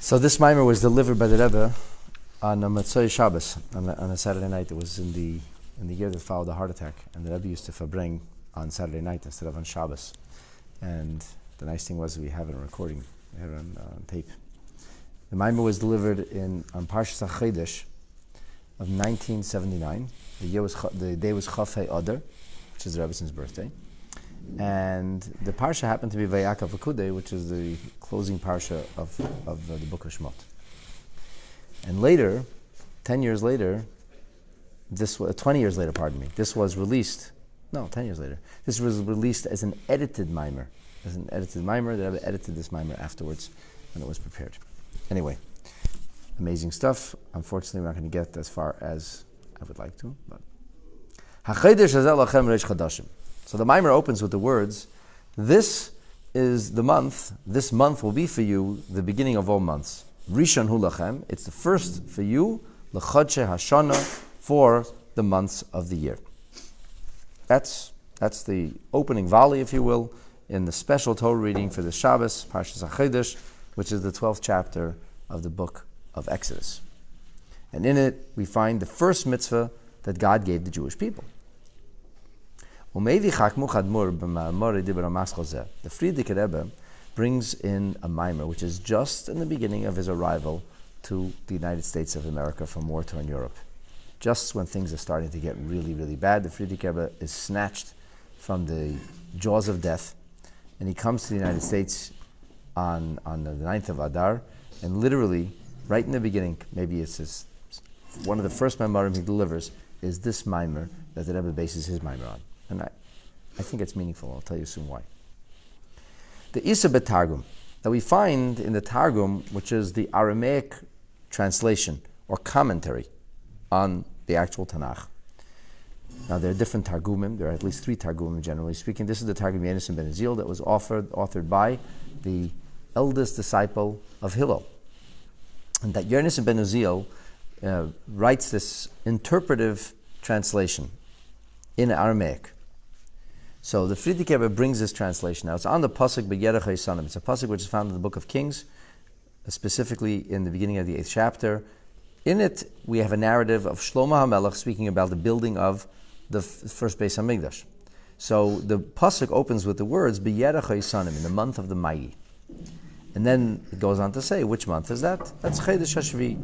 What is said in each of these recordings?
So this mimer was delivered by the Rebbe on a Motzei Shabbos, on a Saturday night. It was in the year that followed the heart attack, and the Rebbe used to fabring on Saturday night instead of on Shabbos. And the nice thing was we have it on recording, we have it on tape. The mimer was delivered on Parshas HaChodesh of 1979. The day was Chafei Adar, which is the Rebbe's birthday. And the parsha happened to be Vayakav V'Kudei, which is the closing parsha of the book of Shemot. And later, 20 years later, this was released. No, 10 years later. This was released as an edited mimer. The Rebbe edited this mimer afterwards when it was prepared. Anyway, amazing stuff. Unfortunately, we're not going to get as far as I would like to. But HaChodesh Renewal Reish Chadashim. So the mimer opens with the words, this is the month, this month will be for you the beginning of all months. Rishon hu Lachem, it's the first for you, l'chodshei hashana, for the months of the year. That's the opening volley, if you will, in the special Torah reading for the Shabbos, Parshas HaChodesh, which is the 12th chapter of the book of Exodus. And in it, we find the first mitzvah that God gave the Jewish people. The Frierdiker Rebbe brings in a mimer, which is just in the beginning of his arrival to the United States of America from war-torn Europe. Just when things are starting to get really, really bad, the Frierdiker Rebbe is snatched from the jaws of death, and he comes to the United States on the 9th of Adar, and literally, right in the beginning, maybe it's one of the first mimarim he delivers, is this mimer that the Rebbe bases his mimer on. And I think it's meaningful. I'll tell you soon why. The Isa Targum that we find in the Targum, which is the Aramaic translation or commentary on the actual Tanakh. Now there are different Targumim. There are at least 3 Targumim, generally speaking. This is the Targum Yonasan ben Uziel that was authored by the eldest disciple of Hillel. And that Yonasan ben Uziel writes this interpretive translation in Aramaic. So the Frierdiker Rebbe brings this translation. Now it's on the pasuk B'Yerech HaYisanim. It's a pasuk which is found in the book of Kings, specifically in the beginning of the 8th chapter. In it, we have a narrative of Shlomo HaMelech speaking about the building of the first Beis HaMikdash. So the pasuk opens with the words B'Yerech HaYisanim, in the month of the mighty. And then it goes on to say, which month is that? That's Chodesh HaShvi.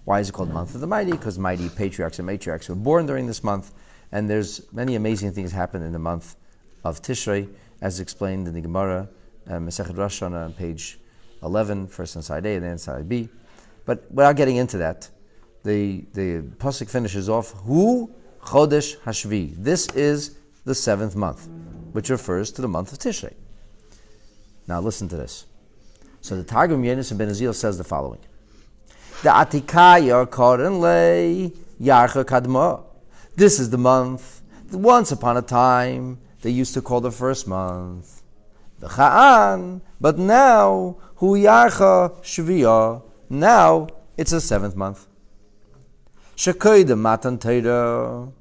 Why is it called month of the mighty? Because mighty patriarchs and matriarchs were born during this month. And there's many amazing things happen in the month of Tishrei, as explained in the Gemara, Masechet Rosh Hashanah, on page 11, first inside A and then inside B. But without getting into that, the pasuk finishes off, Hu Chodesh Hashvi. This is the 7th month, which refers to the month of Tishrei. Now listen to this. So the Targum Yonasan ben Uziel says the following: The Atikaya Koren Le Yarcha Kadma. This is the month that once upon a time they used to call the first month the Cha'an, but now Hu Yarcha Shviya. Now it's the 7th month. Shekoidem Matan Torah,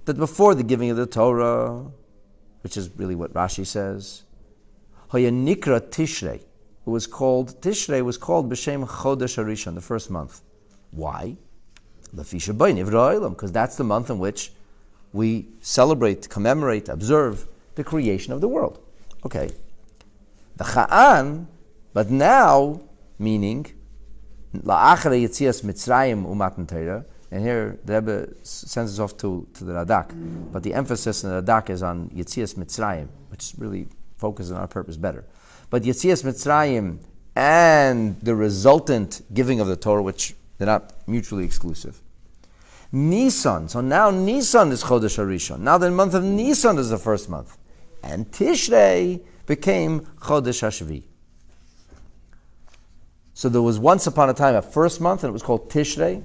that before the giving of the Torah, which is really what Rashi says, Hoya Nikra Tishrei. Tishrei was called B'Shem Chodesh Harishon, the first month. Why? Because that's the month in which we celebrate, commemorate, observe the creation of the world. Okay. The Cha'an, but now, meaning, La'achre Yetzias Mitzrayim Umatan Torah, and here the Rebbe sends us off to the Radak, but the emphasis in the Radak is on Yetzias Mitzrayim, which really focuses on our purpose better. But Yetzias Mitzrayim and the resultant giving of the Torah, which they're not mutually exclusive. Nisan. So now Nisan is Chodesh HaRishon. Now the month of Nisan is the first month. And Tishrei became Chodesh HaShvi. So there was once upon a time a first month, and it was called Tishrei.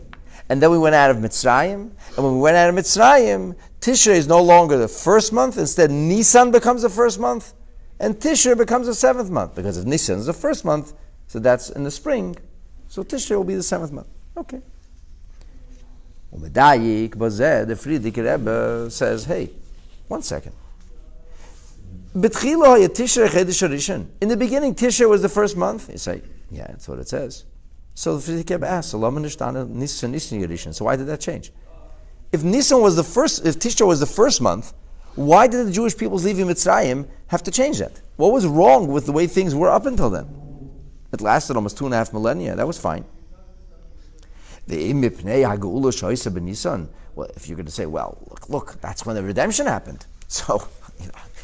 And then we went out of Mitzrayim. And when we went out of Mitzrayim, Tishrei is no longer the first month. Instead, Nisan becomes the first month. And Tishrei becomes the 7th month. Because if Nisan is the first month, so that's in the spring. So Tishrei will be the 7th month. Okay. The Frierdiker Rebbe says, hey, one second. In the beginning, Tishrei was the first month. You say, yeah, that's what it says. So the Friedrich Rebbe asks, so why did that change? If Nisan was the first, if Tishrei was the first month, why did the Jewish peoples leaving Mitzrayim have to change that? What was wrong with the way things were up until then? It lasted almost 2.5 millennia. That was fine. Well, if you're going to say, well, look, that's when the redemption happened. So,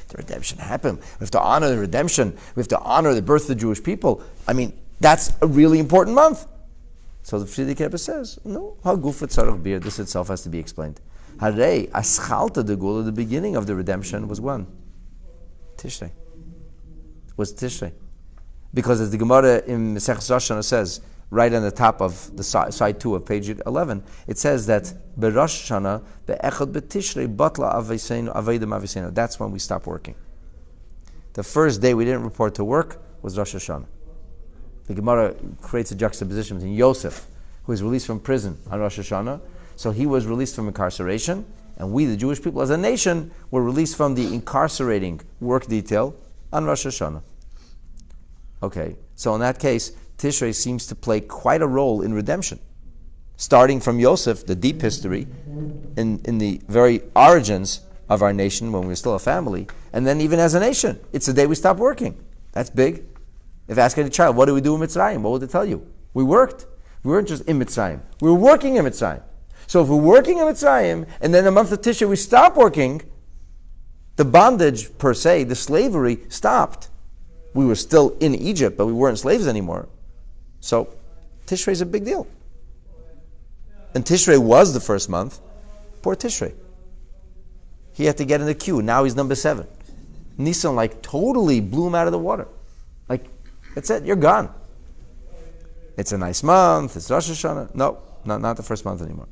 the redemption happened. We have to honor the redemption. We have to honor the birth of the Jewish people. I mean, that's a really important month. So the Friedrich Rebbe says, no, this itself has to be explained. The beginning of the redemption was when? Tishrei. Was Tishrei. Because as the Gemara in Maseches Rosh Hashanah says, right on the top of the side 2 of page 11, it says that Berosh Hashanah, be'echad betishrei batla aveidem aviseinu. That's when we stop working. The first day we didn't report to work was Rosh Hashanah. The Gemara creates a juxtaposition between Yosef, who was released from prison on Rosh Hashanah. So he was released from incarceration, and we, the Jewish people as a nation, were released from the incarcerating work detail on Rosh Hashanah. Okay, so in that case, Tishrei seems to play quite a role in redemption. Starting from Yosef, the deep history, in the very origins of our nation when we were still a family, and then even as a nation, it's the day we stop working. That's big. If ask any child, what do we do in Mitzrayim? What would they tell you? We worked. We weren't just in Mitzrayim. We were working in Mitzrayim. So if we're working in Mitzrayim, and then the month of Tishrei we stop working, the bondage per se, the slavery, stopped. We were still in Egypt, but we weren't slaves anymore. So Tishrei is a big deal. And Tishrei was the first month. Poor Tishrei. He had to get in the queue. Now he's number 7. Nisan totally blew him out of the water. That's it, you're gone. It's a nice month, it's Rosh Hashanah. No, not the first month anymore.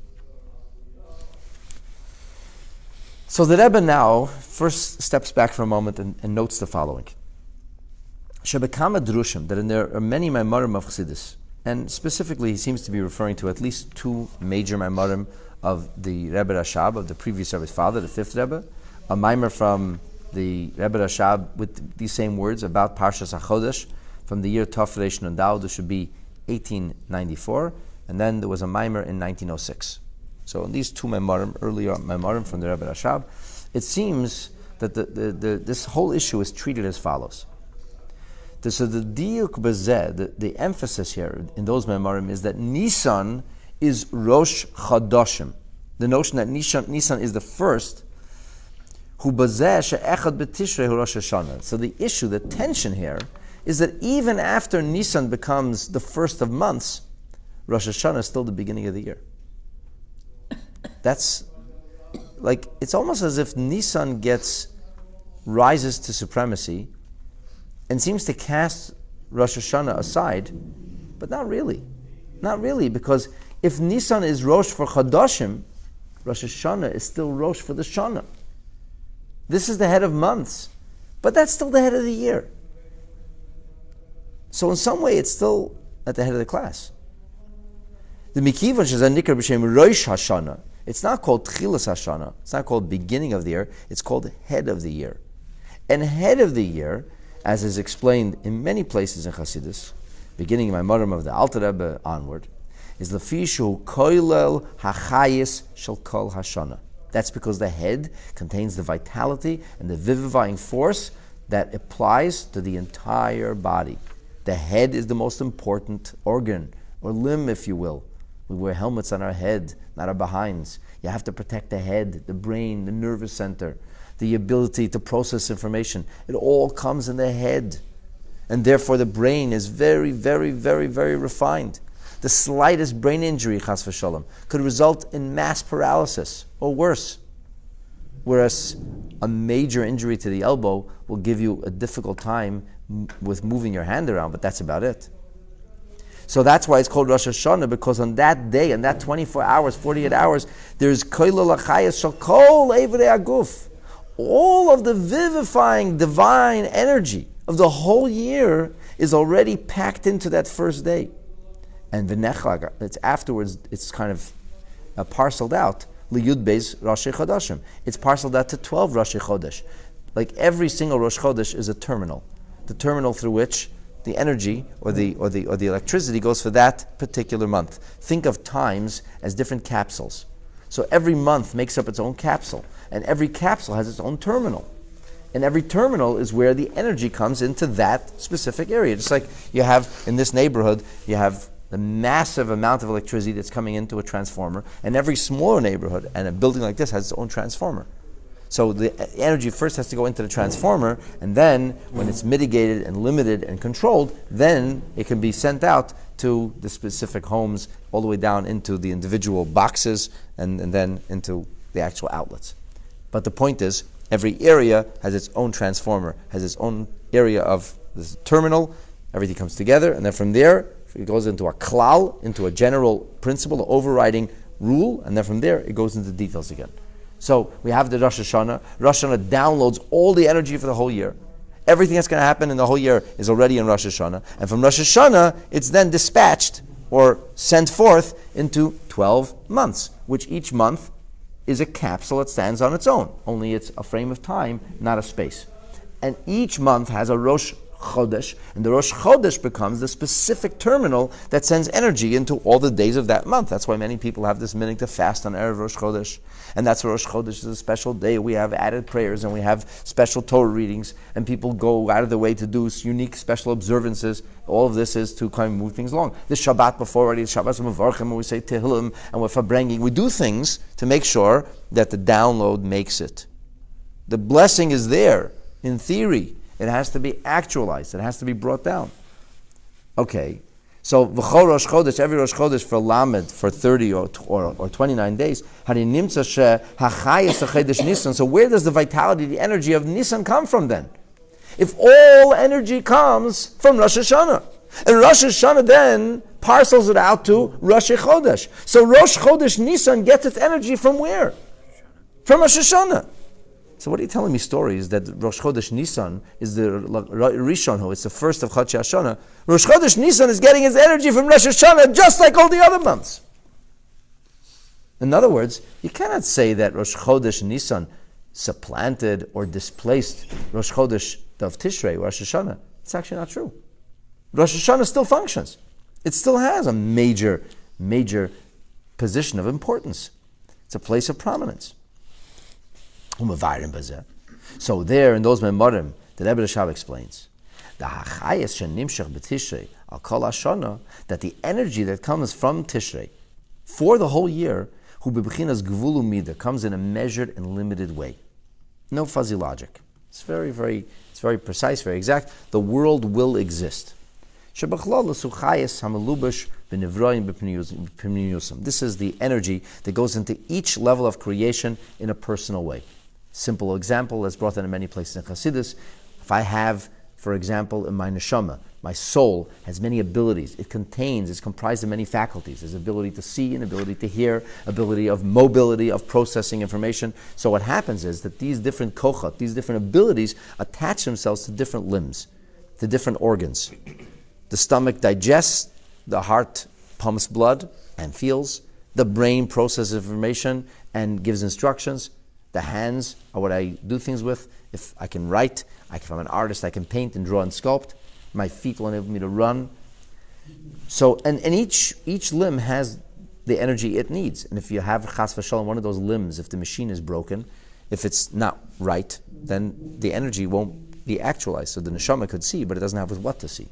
So the Rebbe now first steps back for a moment and notes the following. Shebekama drushim, that there are many Maimarim of Chassidus, and specifically he seems to be referring to at least 2 major Maimarim of the Rebbe Rashab, of the previous Rebbe's father, the 5th Rebbe, a Maimar from the Rebbe Rashab with these same words about Parshas HaChodesh, from the year Tov Reish Nun Daled, which should be 1894, and then there was a Maimer in 1906. So in these 2 Maimarim, earlier Maimarim from the Rebbe Rashab, it seems that this whole issue is treated as follows. So the diuk bezeh, the emphasis here in those Maimarim is that Nisan is Rosh Chodoshim. The notion that Nisan is the first, hu bezeh she'echad b'tishrei hu Rosh Hashanah. So the issue, the tension here, is that even after Nisan becomes the first of months, Rosh Hashanah is still the beginning of the year. That's it's almost as if Nisan rises to supremacy and seems to cast Rosh Hashanah aside, but not really. Not really, because if Nisan is Rosh for Chodoshim, Rosh Hashanah is still Rosh for the Shana. This is the head of months, but that's still the head of the year. So in some way, it's still at the head of the class. The Mikivan Shazanikar B'Shem Rosh Hashanah. It's not called Tchilas Hashanah. It's not called beginning of the year. It's called head of the year. And head of the year, as is explained in many places in Chassidus, beginning in my Maram of the Alter Rebbe onward, is Lefishu Koilel Hachayis Shel Kol Hashanah. That's because the head contains the vitality and the vivifying force that applies to the entire body. The head is the most important organ, or limb, if you will. We wear helmets on our head, not our behinds. You have to protect the head, the brain, the nervous center, the ability to process information. It all comes in the head. And therefore the brain is very, very, very, very refined. The slightest brain injury, chas v'shalom, could result in mass paralysis, or worse. Whereas a major injury to the elbow will give you a difficult time with moving your hand around, but that's about it. So that's why it's called Rosh Hashanah, because on that day, in that 24 hours, 48 hours, there's Koilel Hachayis Shel Kol Evrei Aguf. All of the vivifying divine energy of the whole year is already packed into that first day. And V'nechlag, it's afterwards, it's kind of parceled out. Liyud Beis Rosh Chodashim. It's parceled out to 12 Rosh Chodesh. Like every single Rosh Chodesh is a terminal. The terminal through which the energy or the electricity goes for that particular month. Think of times as different capsules. So every month makes up its own capsule, and every capsule has its own terminal. And every terminal is where the energy comes into that specific area. Just like you have in this neighborhood, you have the massive amount of electricity that's coming into a transformer, and every smaller neighborhood and a building like this has its own transformer. So the energy first has to go into the transformer, and then when it's mitigated and limited and controlled, then it can be sent out to the specific homes all the way down into the individual boxes and then into the actual outlets. But the point is, every area has its own transformer, has its own area of this terminal, everything comes together, and then from there, it goes into a klal, into a general principle, an overriding rule, and then from there, it goes into details again. So we have the Rosh Hashanah. Rosh Hashanah downloads all the energy for the whole year. Everything that's going to happen in the whole year is already in Rosh Hashanah. And from Rosh Hashanah, it's then dispatched or sent forth into 12 months, which each month is a capsule that stands on its own. Only it's a frame of time, not a space. And each month has a Rosh Chodesh, and the Rosh Chodesh becomes the specific terminal that sends energy into all the days of that month. That's why many people have this minhag to fast on Erev Rosh Chodesh. And that's why Rosh Chodesh is a special day. We have added prayers and we have special Torah readings, and people go out of their way to do unique special observances. All of this is to kind of move things along. This Shabbat before already, Shabbat Mevarchim, and we say Tehillim, and we're Fabrengi. We do things to make sure that the download makes it. The blessing is there, in theory. It has to be actualized. It has to be brought down. Okay, so v'chol Rosh Chodesh, every Rosh Chodesh for Lamed, for 30 or 29 days, so where does the vitality, the energy of Nisan come from then? If all energy comes from Rosh Hashanah, and Rosh Hashanah then parcels it out to Rosh Chodesh. So Rosh Chodesh Nisan gets its energy from where? From Rosh Hashanah. So what are you telling me stories that Rosh Chodesh Nisan is the Rishon, it's the first of HaChodesh Hashanah. Rosh Chodesh Nisan is getting its energy from Rosh Hashanah just like all the other months. In other words, you cannot say that Rosh Chodesh Nisan supplanted or displaced Rosh Chodesh of Tishrei, Rosh Hashanah. It's actually not true. Rosh Hashanah still functions. It still has a major position of importance. It's a place of prominence. So there in those Memarim, the Rebbe Rashab explains that the energy that comes from Tishrei for the whole year comes in a measured and limited way. No fuzzy logic. It's very precise, very exact. The world will exist. This is the energy that goes into each level of creation in a personal way. Simple example that's brought in many places in Chassidus. If I have, for example, in my neshama, my soul has many abilities. It's comprised of many faculties. There's ability to see, an ability to hear, ability of mobility, of processing information. So what happens is that these different kochot, these different abilities, attach themselves to different limbs, to different organs. The stomach digests, the heart pumps blood and feels, the brain processes information and gives instructions. The hands are what I do things with. If I can write, if I'm an artist, I can paint and draw and sculpt. My feet will enable me to run. So, and each limb has the energy it needs. And if you have chas v'shalom, one of those limbs, if the machine is broken, if it's not right, then the energy won't be actualized. So the neshama could see, but it doesn't have with what to see.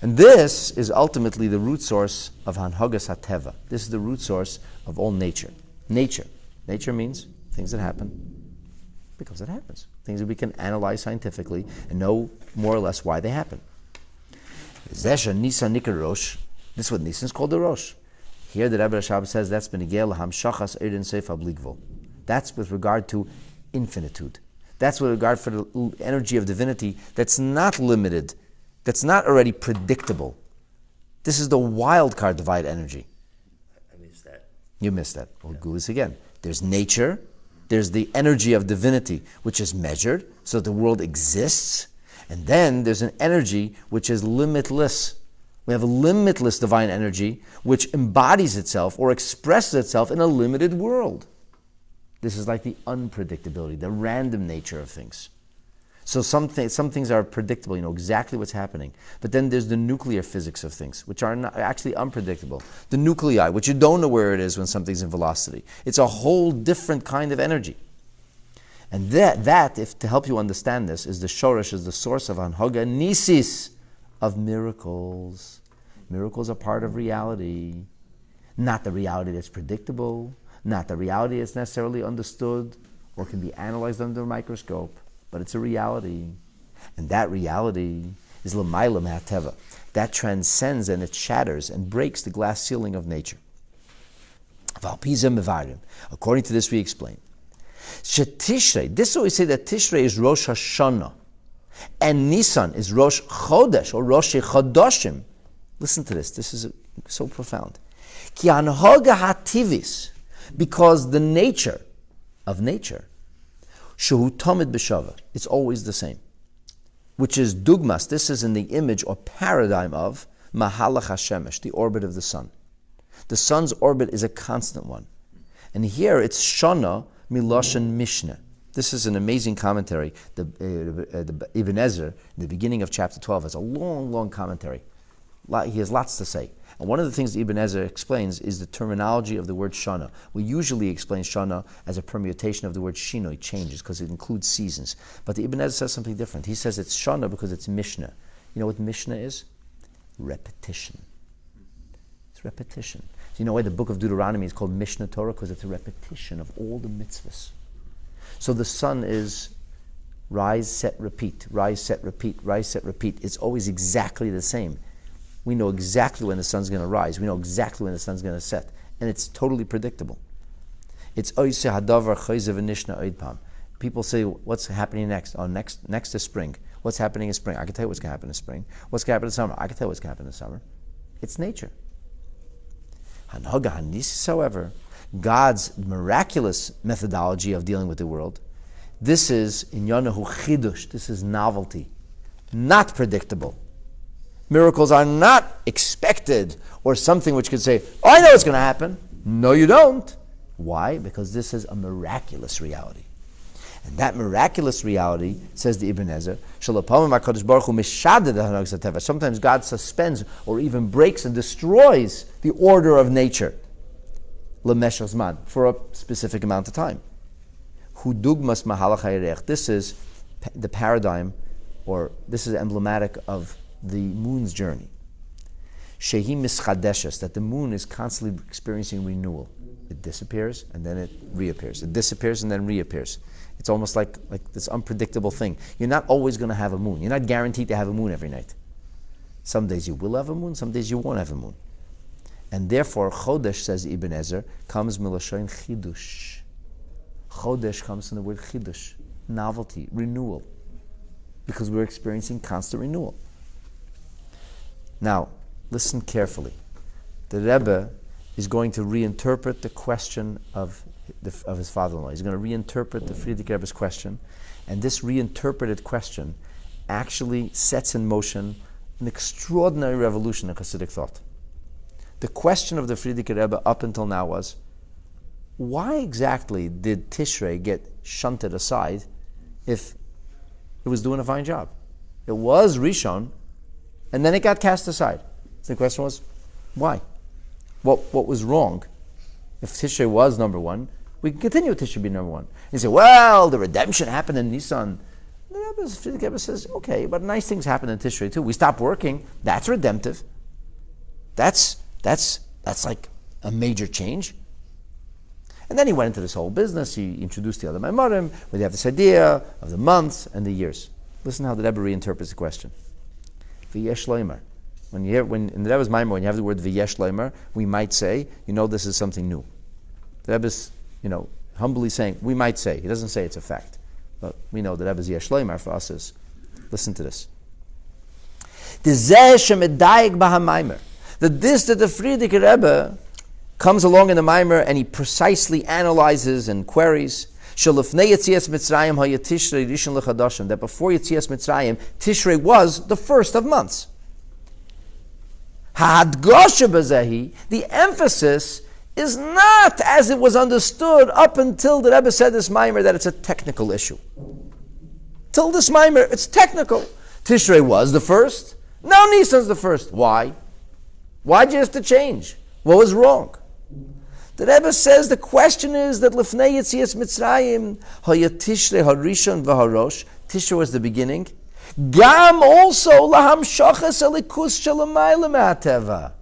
And this is ultimately the root source of Hanhagas HaTeva. This is the root source of all nature. Nature means things that happen because it happens. Things that we can analyze scientifically and know more or less why they happen. This is what Nisan is called the Rosh. Here the Rebbe Rashab says that's That's with regard to infinitude. That's with regard for the energy of divinity that's not limited, that's not already predictable. This is the wild card divide energy. I missed that. You missed that. We'll do this again. There's nature, there's the energy of divinity, which is measured, so the world exists, and then there's an energy which is limitless. We have a limitless divine energy which embodies itself or expresses itself in a limited world. This is like the unpredictability, the random nature of things. So some things are predictable, you know exactly what's happening. But then there's the nuclear physics of things, which are not, actually unpredictable. The nuclei, which you don't know where it is when something's in velocity. It's a whole different kind of energy. And that, if to help you understand this, is the shoresh, is the source of anhaga nisis, of miracles. Miracles are part of reality. Not the reality that's predictable, not the reality that's necessarily understood or can be analyzed under a microscope, but it's a reality. And that reality is l'mayla me'hateva. That transcends and it shatters and breaks the glass ceiling of nature. According to this, we explain. Tishrei, this is what we say, that Tishrei is Rosh Hashanah, and Nisan is Rosh Chodesh, or Rosh Chodoshim. Listen to this. This is so profound. Ki anhoga hativis, because the nature of nature, shehu tamid b'shava, it's always the same, which is dugmas. This is in the image or paradigm of mahalach hashemesh, the orbit of the sun. The sun's orbit is a constant one, and here it's shana miloshen mishnah. This is an amazing commentary. The Ibn Ezra, in the beginning of chapter 12, has a long, long commentary. He has lots to say. And one of the things that Ibn Ezra explains is the terminology of the word shana. We usually explain shana as a permutation of the word shinoi, changes, because it includes seasons. But the Ibn Ezra says something different. He says it's shana because it's mishnah. You know what mishnah is? Repetition. It's repetition. So you know why the book of Deuteronomy is called Mishnah Torah? Because it's a repetition of all the mitzvahs. So the sun is rise, set, repeat, rise, set, repeat, rise, set, repeat. It's always exactly the same. We know exactly when the sun's going to rise. We know exactly when the sun's going to set. And it's totally predictable. It's oise hadavar chayzev v'nishna oidpam. People say, what's happening next? Oh, next is spring. What's happening in spring? I can tell you what's going to happen in spring. What's going to happen in summer? I can tell you what's going to happen in summer. It's nature. Hanhaga hanisis, however, God's miraculous methodology of dealing with the world, this is inyanahu chidush. This is novelty, not predictable. Miracles are not expected or something which could say, oh, I know what's going to happen. No, you don't. Why? Because this is a miraculous reality. And that miraculous reality, says the Ibn Ezra, sometimes God suspends or even breaks and destroys the order of nature for a specific amount of time. This is the paradigm, or this is emblematic of the moon's journey. That the moon is constantly experiencing renewal. It disappears and then it reappears. It disappears and then reappears. It's almost like this unpredictable thing. You're not always going to have a moon. You're not guaranteed to have a moon every night. Some days you will have a moon, some days you won't have a moon. And therefore, Chodesh, says Ibn Ezra, comes miloshain chidush. Chodesh comes from the word chidush, novelty, renewal, because we're experiencing constant renewal. Now, listen carefully. The Rebbe is going to reinterpret the question of his father-in-law. He's going to reinterpret the Frierdiker Rebbe's question, and this reinterpreted question actually sets in motion an extraordinary revolution in Hasidic thought. The question of the Frierdiker Rebbe up until now was, why exactly did Tishrei get shunted aside if it was doing a fine job? It was Rishon, and then it got cast aside. So the question was, why? What was wrong? If Tishrei was number one, we can continue with Tishrei being number one. You say, well, the redemption happened in Nisan. The Rebbe says, okay, but nice things happen in Tishrei too. We stopped working. That's redemptive. That's like a major change. And then he went into this whole business. He introduced the other Mamarim, where they have this idea of the months and the years. Listen how the Rebbe reinterprets the question. V'yesh loimer. When in the Rebbe's Maimer, when you have the word v'yesh loimer, we might say, this is something new. The Rebbe's, humbly saying, we might say. He doesn't say it's a fact. But we know the Rebbe's yesh loimer for us is, listen to this. The Frierdiker Rebbe comes along in the Maimer and he precisely analyzes and queries that before Yetzias Mitzrayim, Tishrei was the first of months. The emphasis is not as it was understood up until the Rebbe said this Maimer, that it's a technical issue. till this Maimer, it's technical. Tishrei was the first. Now Nisan's the first. Why? Why'd you have to change? What was wrong? The Rebbe says the question is that Lefnei Yetzias Mitzrayim Haya Tishrei Harishon V'Harosh. Tishrei was the beginning. Gam also Lahamshachas Elikus Shalamayla Ma'ateva.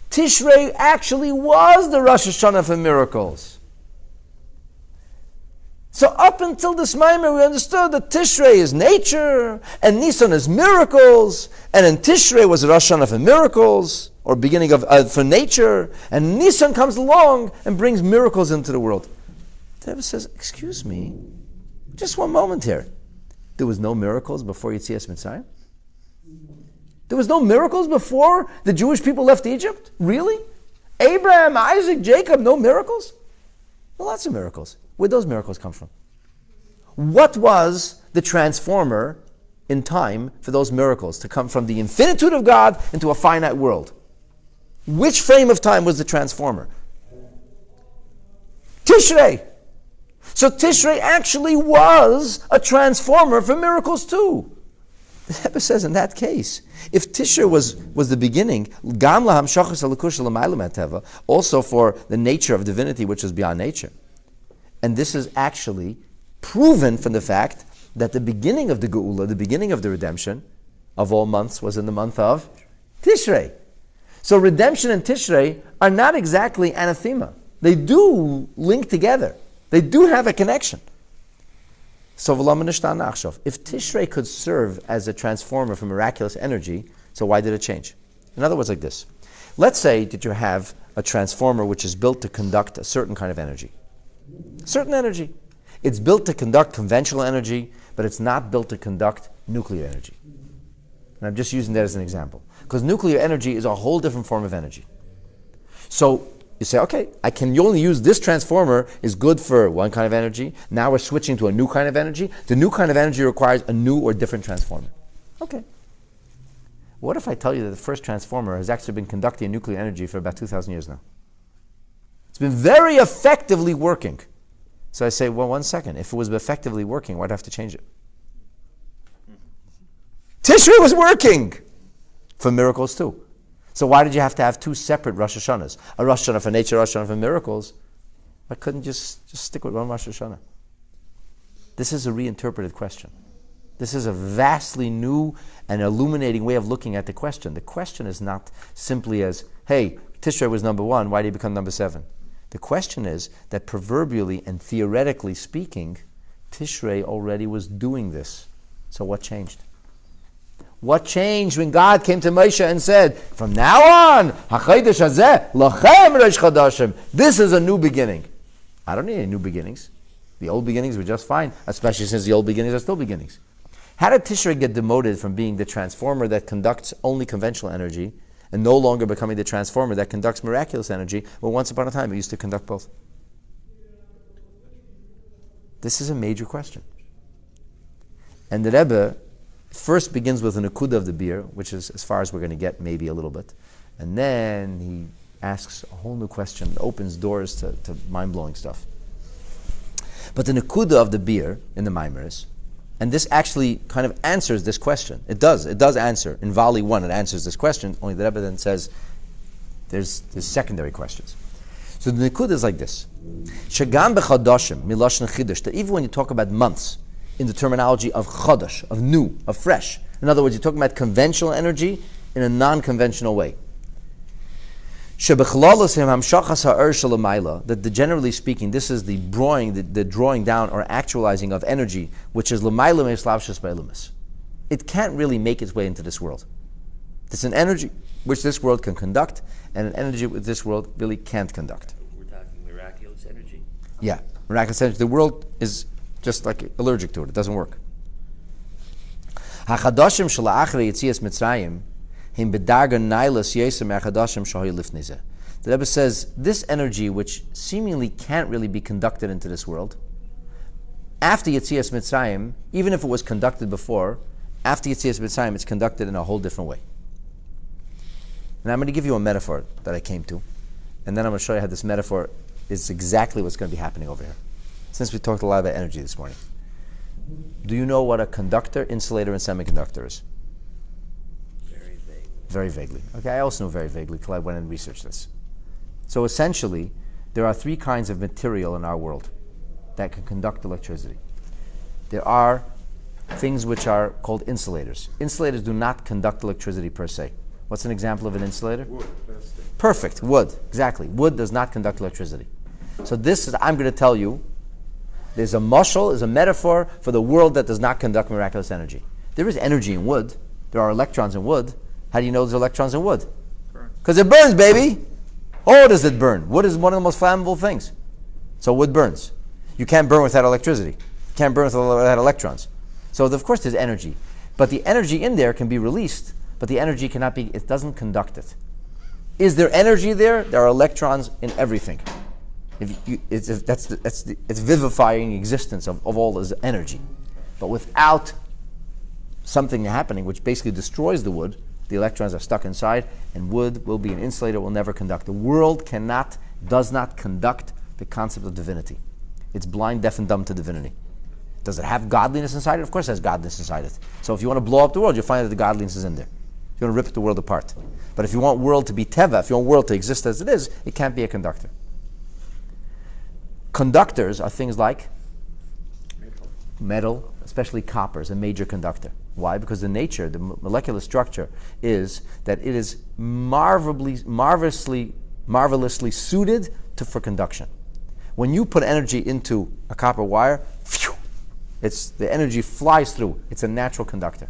Tishrei actually was the Rosh Hashanah for miracles. So up until this Maimer, we understood that Tishrei is nature, and Nisan is miracles, and in Tishrei was Rosh Hashanah for miracles, or beginning of for nature, and Nisan comes along and brings miracles into the world. The Rebbe says, excuse me, just one moment here. There was no miracles before Yetzias Mitzrayim? There was no miracles before the Jewish people left Egypt? Really? Abraham, Isaac, Jacob, no miracles? Well, lots of miracles. Where'd those miracles come from? What was the transformer in time for those miracles to come from the infinitude of God into a finite world? Which frame of time was the transformer? Tishrei. So Tishrei actually was a transformer for miracles too. The Rebbe says in that case, if Tishrei was the beginning, also for the nature of divinity which is beyond nature. And this is actually proven from the fact that the beginning of the Geula, the beginning of the redemption of all months was in the month of Tishrei. So redemption and Tishrei are not exactly anathema. They do link together. They do have a connection. So if Tishrei could serve as a transformer for miraculous energy, so why did it change? In other words, like this. Let's say that you have a transformer which is built to conduct a certain kind of energy. Certain energy. It's built to conduct conventional energy, but it's not built to conduct nuclear energy. And I'm just using that as an example. Because nuclear energy is a whole different form of energy. So you say, okay, you only use this transformer is good for one kind of energy. Now we're switching to a new kind of energy. The new kind of energy requires a new or different transformer. Okay. What if I tell you that the first transformer has actually been conducting nuclear energy for about 2,000 years now? It's been very effectively working. So I say, well, one second. If it was effectively working, why'd I have to change it? Tishrei was working for miracles too. So why did you have to have two separate Rosh Hashanahs? A Rosh Hashanah for nature, a Rosh Hashanah for miracles. I couldn't just stick with one Rosh Hashanah. This is a reinterpreted question. This is a vastly new and illuminating way of looking at the question. The question is not simply as, hey, Tishrei was number 1, why did he become number 7? The question is that proverbially and theoretically speaking, Tishrei already was doing this. So what changed? What changed when God came to Moshe and said, from now on, HaChodesh Hazeh, Lachem Rosh Chodashim, this is a new beginning. I don't need any new beginnings. The old beginnings were just fine, especially since the old beginnings are still beginnings. How did Tishrei get demoted from being the transformer that conducts only conventional energy and no longer becoming the transformer that conducts miraculous energy, when once upon a time it used to conduct both? This is a major question. And the Rebbe first begins with an akuda of the beer, which is as far as we're going to get, maybe a little bit. And then he asks a whole new question, opens doors to mind-blowing stuff. But the akuda of the beer in the Maimers, and this actually kind of answers this question. It does answer. In Vali 1, it answers this question, only the Rebbe then says there's secondary questions. So the Nikud is like this. Shagam b'chadoshim, milashon chidush, that even when you talk about months, in the terminology of chodesh, of new, of fresh. In other words, you're talking about conventional energy in a non-conventional way. That generally speaking, this is the drawing down or actualizing of energy, which is l'mayla me'eslavshus ba'elumis. It can't really make its way into this world. It's an energy which this world can conduct, and an energy which this world really can't conduct. We're talking miraculous energy. Yeah, miraculous energy. The world is just like allergic to it. It doesn't work. HaChadoshim shala'achre Yetzias Mitzrayim him bedarga nailas yesem HaChadoshim shahoy lifnei. The Rebbe says this energy, which seemingly can't really be conducted into this world, after Yetzias Mitzrayim, even if it was conducted before, after Yetzias Mitzrayim, it's conducted in a whole different way. And I'm going to give you a metaphor that I came to, and then I'm going to show you how this metaphor is exactly what's going to be happening over here. Since we talked a lot about energy this morning. Do you know what a conductor, insulator, and semiconductor is? Very vague. Very vaguely. Okay, I also know very vaguely because I went and researched this. So essentially, there are three kinds of material in our world that can conduct electricity. There are things which are called insulators. Insulators do not conduct electricity per se. What's an example of an insulator? Wood. Perfect, wood, exactly. Wood does not conduct electricity. So this is, I'm going to tell you, there's a mashal, is a metaphor for the world that does not conduct miraculous energy. There is energy in wood. There are electrons in wood. How do you know there's electrons in wood? Because it burns, baby. Oh, does it burn? Wood is one of the most flammable things. So wood burns. You can't burn without electricity. You can't burn without electrons. So of course there's energy. But the energy in there can be released, but the energy cannot be, it doesn't conduct it. Is there energy there? There are electrons in everything. It's vivifying existence of all this energy. But without something happening which basically destroys the wood, the electrons are stuck inside, and wood will be an insulator, will never conduct. The world does not conduct the concept of divinity. It's blind, deaf, and dumb to divinity. Does it have godliness inside it? Of course it has godliness inside it. So if you want to blow up the world, you'll find that the godliness is in there. You want to rip the world apart. But if you want world to be teva, if you want world to exist as it is, it can't be a conductor. Conductors are things like metal, especially copper is a major conductor. Why? Because the molecular structure is that it is marvelously suited for conduction. When you put energy into a copper wire, the energy flies through. It's a natural conductor.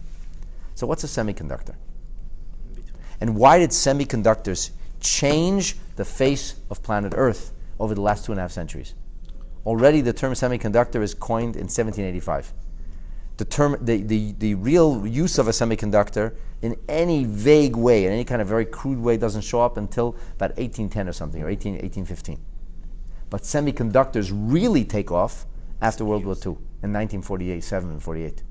So what's a semiconductor? And why did semiconductors change the face of planet Earth over the last 2.5 centuries? Already the term semiconductor is coined in 1785. The real use of a semiconductor in any vague way, in any kind of very crude way, doesn't show up until about 1810 or something, or 1815. But semiconductors really take off after World War II in 1947 and 48.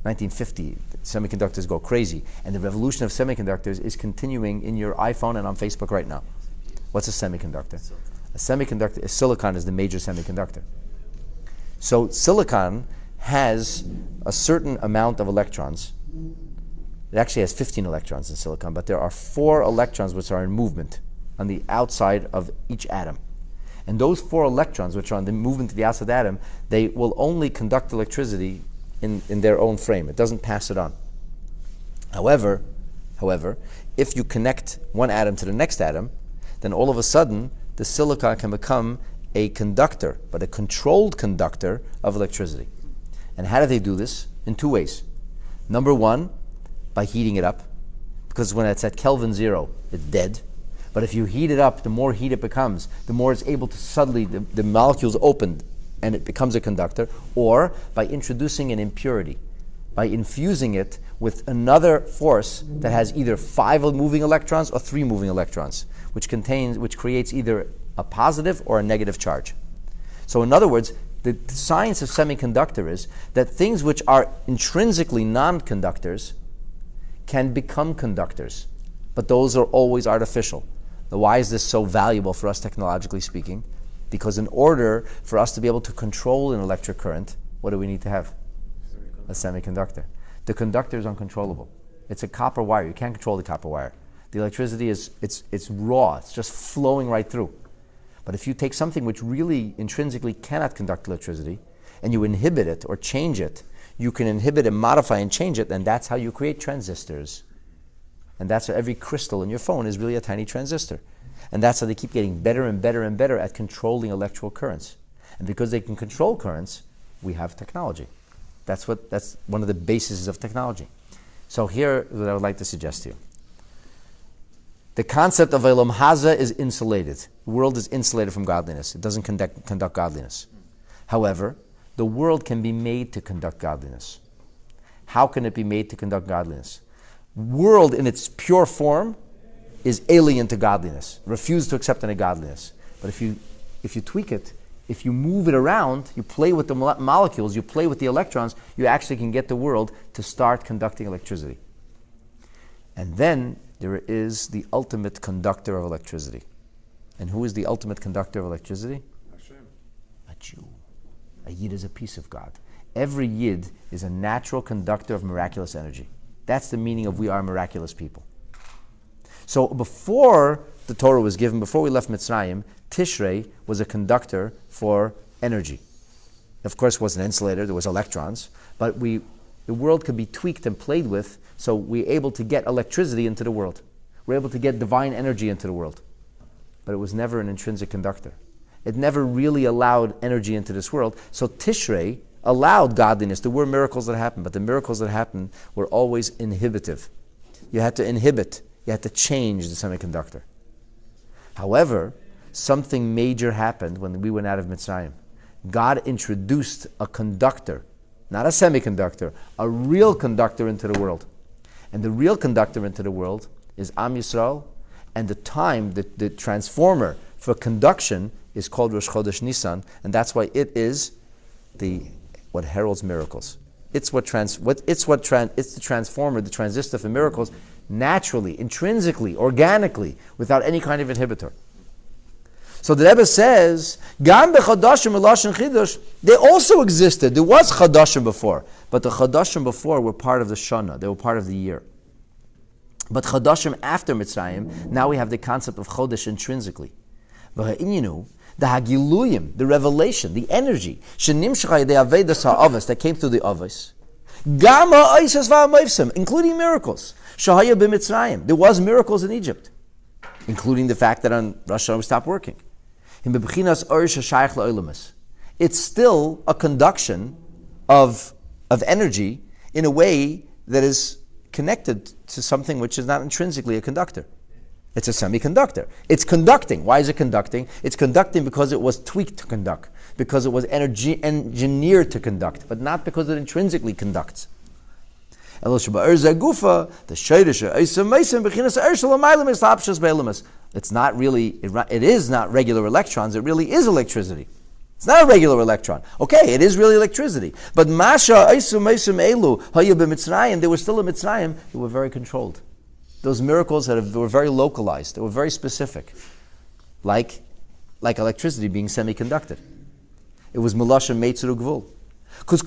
1950, semiconductors go crazy, and the revolution of semiconductors is continuing in your iPhone and on Facebook right now. What's a semiconductor? A semiconductor, silicon is the major semiconductor. So silicon has a certain amount of electrons. It actually has 15 electrons in silicon, but there are 4 electrons which are in movement on the outside of each atom. And those 4 electrons which are on the movement to the outside atom, they will only conduct electricity in their own frame. It doesn't pass it on. However, if you connect one atom to the next atom, then all of a sudden the silicon can become a conductor, but a controlled conductor of electricity. And how do they do this? In 2 ways. Number 1, by heating it up, because when it's at Kelvin 0, it's dead. But if you heat it up, the more heat it becomes, the more it's able to suddenly, the molecules open and it becomes a conductor, or by introducing an impurity, by infusing it with another force that has either 5 moving electrons or 3 moving electrons, which creates either a positive or a negative charge. So in other words, the science of semiconductor is that things which are intrinsically non-conductors can become conductors, but those are always artificial. Now, why is this so valuable for us technologically speaking? Because in order for us to be able to control an electric current, what do we need to have? A semiconductor. The conductor is uncontrollable. It's a copper wire. You can't control the copper wire. The electricity it's raw. It's just flowing right through. But if you take something which really intrinsically cannot conduct electricity, and you inhibit it or change it, you can inhibit and modify and change it, and that's how you create transistors. And that's how every crystal in your phone is really a tiny transistor. And that's how they keep getting better and better and better at controlling electrical currents. And because they can control currents, we have technology. That's one of the bases of technology. So here is what I would like to suggest to you. The concept of Elam Hazeh is insulated. The world is insulated from godliness. It doesn't conduct godliness. However, the world can be made to conduct godliness. How can it be made to conduct godliness? World in its pure form is alien to godliness, refuse to accept any godliness. But if you tweak it, if you move it around, you play with the molecules, you play with the electrons, you actually can get the world to start conducting electricity. And then there is the ultimate conductor of electricity. And who is the ultimate conductor of electricity? Hashem. A Jew. A Yid is a piece of God. Every Yid is a natural conductor of miraculous energy. That's the meaning of we are miraculous people. So before the Torah was given, before we left Mitzrayim, Tishrei was a conductor for energy. Of course, it was an insulator, there was electrons, but the world could be tweaked and played with, so we're able to get electricity into the world. We're able to get divine energy into the world. But it was never an intrinsic conductor. It never really allowed energy into this world. So Tishrei allowed godliness. There were miracles that happened, but the miracles that happened were always inhibitive. You had to inhibit. You had to change the semiconductor. However, something major happened when we went out of Mitzrayim. God introduced a conductor, not a semiconductor, a real conductor into the world. And the real conductor into the world is Am Yisrael, and the transformer for conduction is called Rosh Chodesh Nisan, and that's why it is what heralds miracles. It's the transformer, the transistor for miracles, naturally, intrinsically, organically, without any kind of inhibitor. So the Rebbe says, Gam b'chadashim elashon chidush, they also existed. There was chadashim before, but the chadashim before were part of the shana. They were part of the year. But chadashim after Mitzrayim, now we have the concept of chodesh intrinsically. The hagiluyim, the revelation, the energy, that came through the avos, including miracles. Shahaya b'Mitzrayim, there was miracles in Egypt, including the fact that on Rosh Hashanah we stopped working. It's still a conduction of energy in a way that is connected to something which is not intrinsically a conductor. It's a semiconductor. It's conducting. Why is it conducting? It's conducting because it was tweaked to conduct, because it was engineered to conduct, but not because it intrinsically conducts. It's not really, it is not regular electrons, it really is electricity. It's not a regular electron. Okay, it is really electricity. But Masha, they were still in Mitzrayim, they were very controlled. Those miracles were very localized, they were very specific. Like electricity being semiconducted. It was Melashim Meitzur Gvul. Because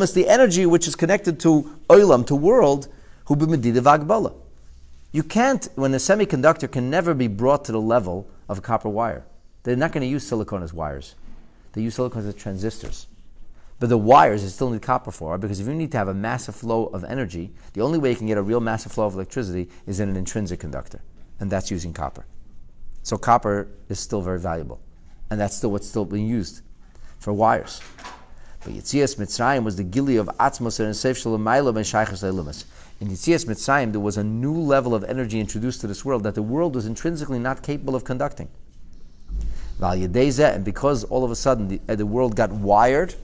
is the energy which is connected to Olam, to world, who b'medida v'agbala. You can't, when a semiconductor can never be brought to the level of a copper wire. They're not going to use silicon as wires. They use silicon as transistors. But the wires you still need copper for, because if you need to have a massive flow of energy, the only way you can get a real massive flow of electricity is in an intrinsic conductor, and that's using copper. So copper is still very valuable, and that's still what's still being used for wires. But Yetzias Mitzrayim was the gili of Atzmos and Seif Shalomayla ben Shaychus Leilumas. In Yetzias Mitzrayim, there was a new level of energy introduced to this world that the world was intrinsically not capable of conducting. And because all of a sudden the world got wired,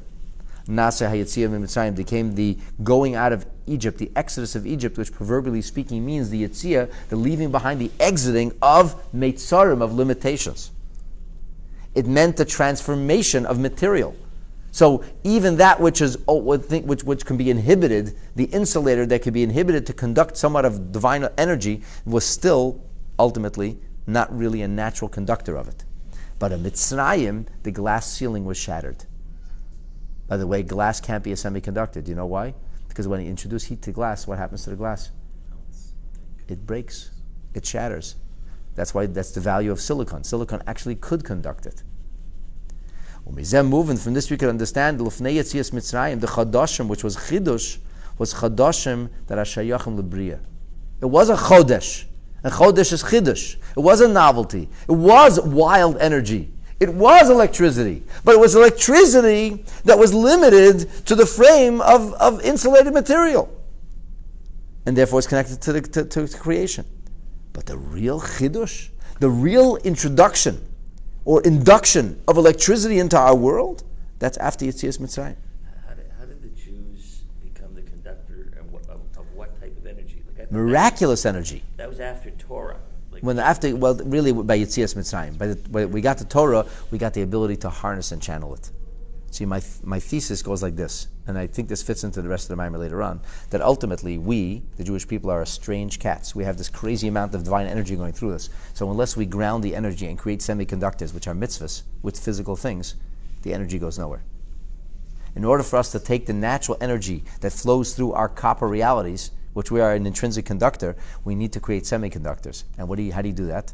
Naseh HaYetziah Mitzrayim became the going out of Egypt, the exodus of Egypt, which proverbially speaking means the Yetziah, the leaving behind, the exiting of Meitzarim, of limitations. It meant the transformation of material. So even that which can be inhibited, the insulator that could be inhibited to conduct somewhat of divine energy, was still ultimately not really a natural conductor of it. But in Mitzrayim, the glass ceiling was shattered. By the way, glass can't be a semiconductor. Do you know why? Because when you introduce heat to glass, what happens to the glass? It breaks. It shatters. That's the value of silicon. Silicon actually could conduct it. Moving from this, we can understand the Chodashim, which was Chidush, was Chodashim that are Shayachim Lebriya. It was a Chodesh. And Chodesh is Chidush. It was a novelty. It was wild energy. It was electricity. But it was electricity that was limited to the frame of insulated material. And therefore it's connected to creation. But the real Chidush, the real introduction or induction of electricity into our world, that's after Yetzias Mitzrayim. How did the Jews become the conductor of what type of energy? Miraculous energy. That was after Torah. Really by Yetzias Mitzrayim. When we got the Torah, we got the ability to harness and channel it. See, my thesis goes like this, and I think this fits into the rest of the Mamar later on, that ultimately we, the Jewish people, are strange cats. We have this crazy amount of divine energy going through us. So unless we ground the energy and create semiconductors, which are mitzvahs, with physical things, the energy goes nowhere. in order for us to take the natural energy that flows through our copper realities, which we are an intrinsic conductor, we need to create semiconductors. And how do you do that?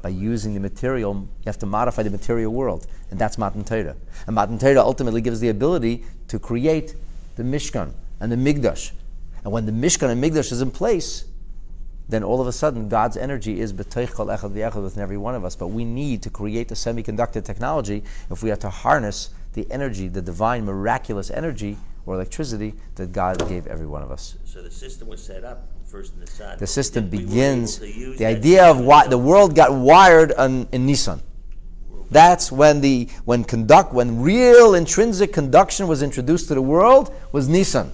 By using the material. You have to modify the material world, and that's Matan Torah. And Matan Torah ultimately gives the ability to create the Mishkan and the Migdash. And when the Mishkan and Migdash is in place, then all of a sudden God's energy is b'toich kol echad v'echad within every one of us. But we need to create the semiconductor technology if we are to harness the energy, the divine miraculous energy or electricity that God gave every one of us. So the system was set up first in the sun. The system begins, the idea of why the world got wired in Nisan. That's when real intrinsic conduction was introduced to the world, was Nisan.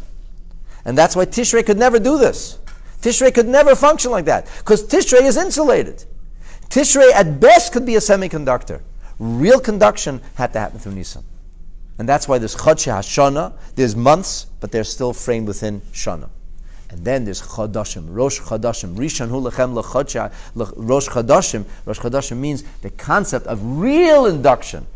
And that's why Tishrei could never do this. Tishrei could never function like that, because Tishrei is insulated. Tishrei at best could be a semiconductor. Real conduction had to happen through Nisan. And that's why there's Chodshei Hashana, there's months, but they're still framed within Shana. And then there's Chodashim, Rosh Chodashim, Rishon Hu Lachem L'Chodshei, Rosh Chodashim. Rosh Chodashim means the concept of real induction,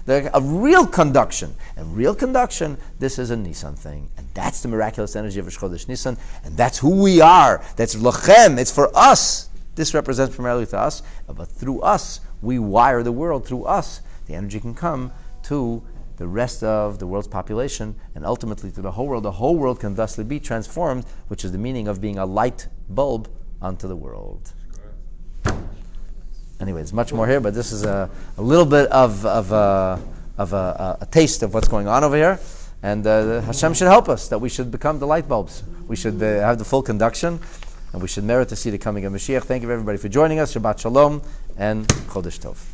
of real conduction. And real conduction, this is a Nisan thing. And that's the miraculous energy of Rosh Chodesh Nisan. And that's who we are. That's Lachem. It's for us. This represents primarily to us. But through us, we wire the world. Through us, the energy can come to the rest of the world's population, and ultimately to the whole world. The whole world can thusly be transformed, which is the meaning of being a light bulb unto the world. Anyway, there's much more here, but this is a little bit of a taste of what's going on over here. And Hashem should help us, that we should become the light bulbs. We should have the full conduction, and we should merit to see the coming of Mashiach. Thank you everybody for joining us. Shabbat Shalom and Chodesh Tov.